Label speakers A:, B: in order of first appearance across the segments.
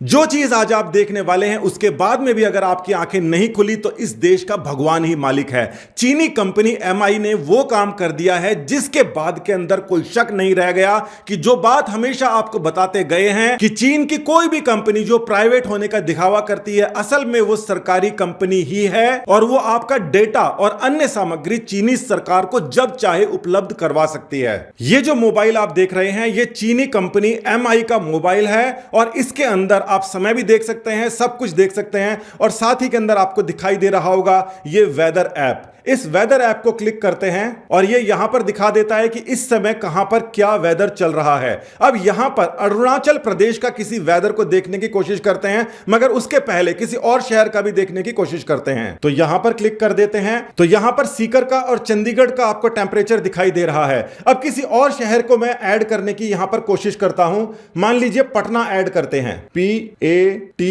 A: जो चीज आज आप देखने वाले हैं उसके बाद में भी अगर आपकी आंखें नहीं खुली तो इस देश का भगवान ही मालिक है। चीनी कंपनी एमआई ने वो काम कर दिया है जिसके बाद के अंदर कोई शक नहीं रह गया कि जो बात हमेशा आपको बताते गए हैं कि चीन की कोई भी कंपनी जो प्राइवेट होने का दिखावा करती है असल में वो सरकारी कंपनी ही है और वो आपका डेटा और अन्य सामग्री चीनी सरकार को जब चाहे उपलब्ध करवा सकती है। ये जो मोबाइल आप देख रहे हैं ये चीनी कंपनी एमआई का मोबाइल है और इसके अंदर आप समय भी देख सकते हैं, सब कुछ देख सकते हैं और साथ ही के अंदर आपको दिखाई दे रहा होगा ये वेदर ऐप। इस वेदर ऐप को क्लिक करते हैं और ये यहां पर दिखा देता है कि इस समय कहां पर क्या वेदर चल रहा है। अब यहां पर अरुणाचल प्रदेश का किसी वेदर को देखने की कोशिश करते हैं मगर उसके पहले किसी और शहर का भी देखने की कोशिश करते हैं। तो यहां पर क्लिक कर देते हैं तो यहां पर सीकर का और चंडीगढ़ का आपको टेंपरेचर दिखाई दे रहा है। अब किसी और शहर को मैं ऐड करने की यहां पर कोशिश करता हूं। मान लीजिए पटना ऐड करते हैं, PAT।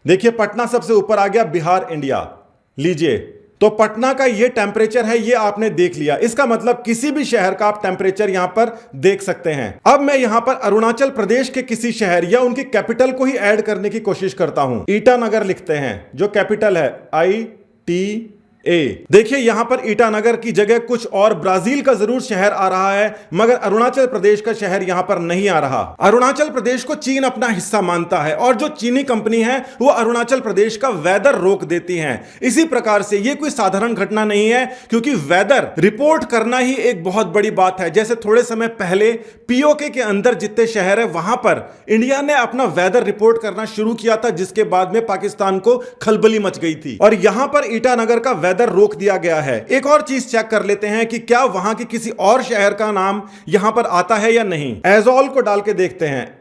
A: देखिए पटना सबसे ऊपर आ गया, बिहार इंडिया। लीजिए तो पटना का ये टेंपरेचर है, ये आपने देख लिया। इसका मतलब किसी भी शहर का आप टेंपरेचर यहां पर देख सकते हैं। अब मैं यहां पर अरुणाचल प्रदेश के किसी शहर या उनकी कैपिटल को ही ऐड करने की कोशिश करता हूं। ईटानगर लिखते हैं, जो कैपिटल है ITA। देखिए यहां पर ईटानगर की जगह कुछ और ब्राजील का जरूर शहर आ रहा है मगर अरुणाचल प्रदेश का शहर यहां पर नहीं आ रहा। अरुणाचल प्रदेश को चीन अपना हिस्सा मानता है और जो चीनी कंपनी है वो अरुणाचल प्रदेश का वेदर रोक देती है। इसी प्रकार से ये कोई साधारण घटना नहीं है क्योंकि वेदर रिपोर्ट करना ही एक बहुत बड़ी बात है। जैसे थोड़े समय पहले POK के अंदर जितने शहर है वहां पर इंडिया ने अपना वेदर रिपोर्ट करना शुरू किया था जिसके बाद में पाकिस्तान को खलबली मच गई थी और यहां पर ईटानगर का वेदर रोक दिया गया है। एक और चीज चेक कर लेते हैं कि क्या वहां के किसी और शहर का नाम यहां पर आता है या नहीं। एजोल को डाल के देखते हैं,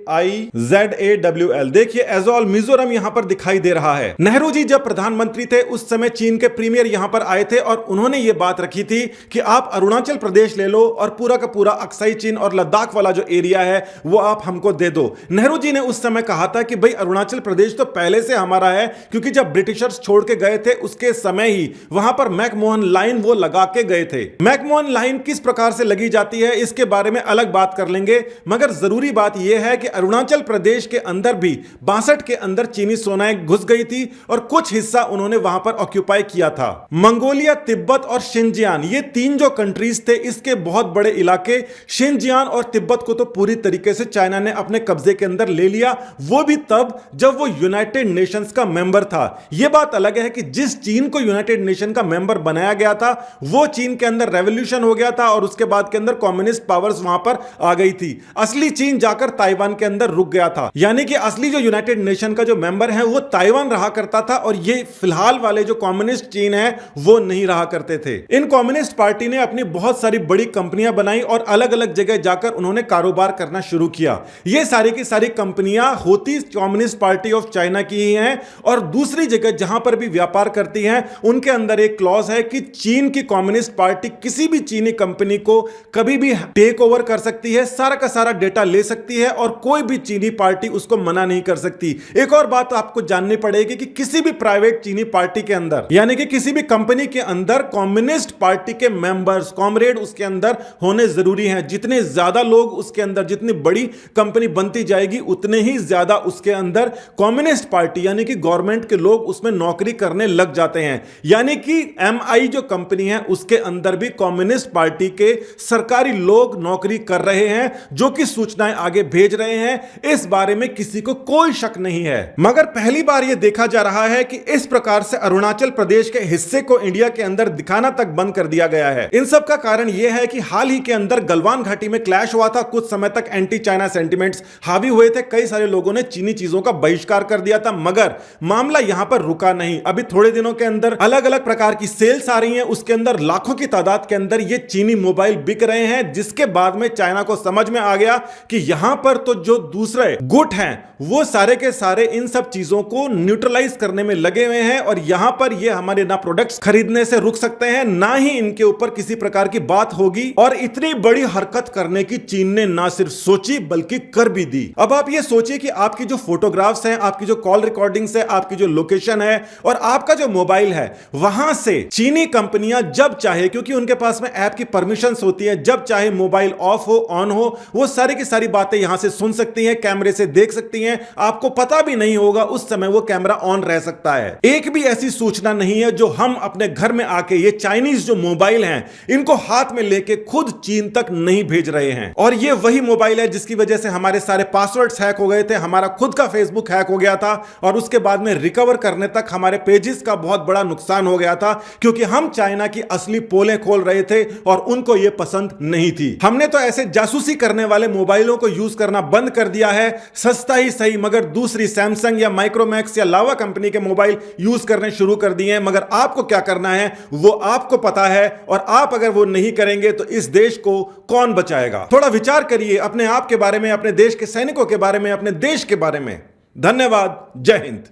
A: AIZAWL। देखिए एजोल मिजोरम यहां पर दिखाई दे रहा है। नेहरू जी जब प्रधानमंत्री थे उस समय चीन के प्रीमियर यहां पर आए थे और उन्होंने यह बात रखी थी कि आप अरुणाचल प्रदेश ले लो और पूरा का पूरा अक्साई चीन और लद्दाख वाला जो एरिया है वो आप हमको दे दो। नेहरू जी ने उस समय कहा था कि भाई अरुणाचल प्रदेश तो पहले से हमारा है क्योंकि जब ब्रिटिशर्स छोड़ के गए थे उसके समय ही वहां पर मैकमोहन लाइन वो लगा के गए थे। मैकमोहन लाइन किस प्रकार से लगी जाती है इसके बारे में अलग बात कर लेंगे मगर जरूरी बात यह है कि अरुणाचल प्रदेश के अंदर भी 62 के अंदर चीनी सेनाएं घुस गई थी और कुछ हिस्सा उन्होंने वहां पर ऑक्यूपाई किया था। मंगोलिया, तिब्बत और शिनजियान ये तीन जो कंट्रीज थे इसके बहुत बड़े इलाके, शिनजियान और तिब्बत को तो पूरी तरीके से चाइना ने अपने कब्जे के अंदर ले लिया, वो भी तब जब वो यूनाइटेड नेशंस का मेंबर था। यह बात अलग है कि जिस चीन को यूनाइटेड नेशन का मेंबर बनाया गया था वो चीन के अंदर रेवोल्यूशन हो गया था और उसके बाद के अंदर कम्युनिस्ट पावर्स वहां पर आ गई थी। असली चीन जाकर ताइवान के अंदर रुक गया था, यानी कि असली जो यूनाइटेड नेशन का जो मेंबर है वो ताइवान रहा करता था और ये फिलहाल वाले जो कम्युनिस्ट चीन है वो नहीं रहा करते थे। इन कम्युनिस्ट पार्टी ने अपनी बहुत सारी बड़ी कंपनियां बनाई और अलग अलग जगह जाकर उन्होंने कारोबार करना शुरू किया। ये सारी की सारी कंपनियां होती कम्युनिस्ट पार्टी ऑफ चाइना की ही हैं और दूसरी जगह जहां पर भी व्यापार करती हैं उनके अंदर एक क्लॉज है कि चीन की कम्युनिस्ट पार्टी किसी भी चीनी कंपनी को कभी भी टेक ओवर कर सकती है, सारा का सारा डेटा ले सकती है और कोई भी चीनी पार्टी उसको मना नहीं कर सकती। एक और बात आपको जाननी पड़ेगी कि किसी भी प्राइवेट चीनी पार्टी के अंदर यानी कि किसी भी कंपनी के अंदर कम्युनिस्ट पार्टी के मेंबर्स, कॉमरेड उसके अंदर होने जरूरी हैं। जितने ज्यादा लोग उसके अंदर, जितनी बड़ी कंपनी बनती जाएगी उतने ही ज्यादा उसके अंदर कम्युनिस्ट पार्टी यानी कि गवर्नमेंट के लोग उसमें नौकरी करने लग जाते हैं। यानी कि MI जो कंपनी है उसके अंदर भी कम्युनिस्ट पार्टी के सरकारी लोग नौकरी कर रहे हैं जो कि सूचनाएं आगे भेज रहे हैं। इस बारे में किसी को कोई शक नहीं है मगर पहली बार यह देखा जा रहा है कि इस प्रकार से अरुणाचल प्रदेश के हिस्से को इंडिया के अंदर दिखाना तक बंद कर दिया गया है। इन सब का कारण यह है कि हाल ही के अंदर गलवान घाटी में क्लैश हुआ था। कुछ समय तक एंटी चाइना सेंटिमेंट्स हावी हुए थे, कई सारे लोगों ने चीनी चीजों का बहिष्कार कर दिया था मगर मामला यहां पर रुका नहीं। अभी थोड़े दिनों के अंदर अलग अलग प्रकार की सेल्स आ रही हैं, उसके अंदर लाखों की तादाद के अंदर ये चीनी मोबाइल बिक रहे हैं जिसके बाद में चाइना को समझ में आ गया कि यहां पर तो जो दूसरे गुट हैं वो सारे के सारे इन सब चीजों को न्यूट्रलाइज करने में लगे हुए हैं और यहां पर ये हमारे ना प्रोडक्ट्स खरीदने से रुक सकते हैं ना ही इनके ऊपर किसी प्रकार की बात होगी। और इतनी बड़ी हरकत करने की चीन ने ना सिर्फ सोची बल्कि कर भी दी। अब आप ये सोचिए कि आपकी जो फोटोग्राफ्स हैं, आपकी जो कॉल रिकॉर्डिंग्स है, आपकी जो लोकेशन है और आपका जो मोबाइल है, वहां से चीनी कंपनियां जब चाहे, क्योंकि उनके पास में ऐप की परमिशंस होती है, जब चाहे मोबाइल ऑफ हो ऑन हो वो सारी की सारी बातें यहां से सुन सकती हैं, कैमरे से देख सकती हैं, आपको पता भी नहीं होगा उस समय वो कैमरा ऑन रह सकता है। एक भी ऐसी सूचना नहीं है जो हम अपने घर में आके ये चाइनीज जो मोबाइल हैं इनको हाथ में लेके खुद चीन तक नहीं भेज रहे हैं। और ये वही मोबाइल है जिसकी वजह से हमारे सारे पासवर्ड्स हैक हो गए थे, हमारा खुद का फेसबुक हैक हो गया था और उसके बाद में रिकवर करने तक हमारे पेजेस का बहुत बड़ा नुकसान हो गया था, क्योंकि हम चाइना की असली पोलें खोल रहे थे और उनको यह पसंद नहीं थी। हमने तो ऐसे जासूसी करने वाले मोबाइलों को यूज करना बंद कर दिया है, सस्ता ही सही मगर दूसरी सैमसंग या माइक्रोमैक्स या लावा कंपनी के मोबाइल यूज करने शुरू कर दिए हैं। मगर आपको क्या करना है वो आपको पता है, और आप अगर वो नहीं करेंगे तो इस देश को कौन बचाएगा? थोड़ा विचार करिए अपने आप के बारे में, अपने देश के सैनिकों के बारे में, अपने देश के बारे में। धन्यवाद। जय हिंद।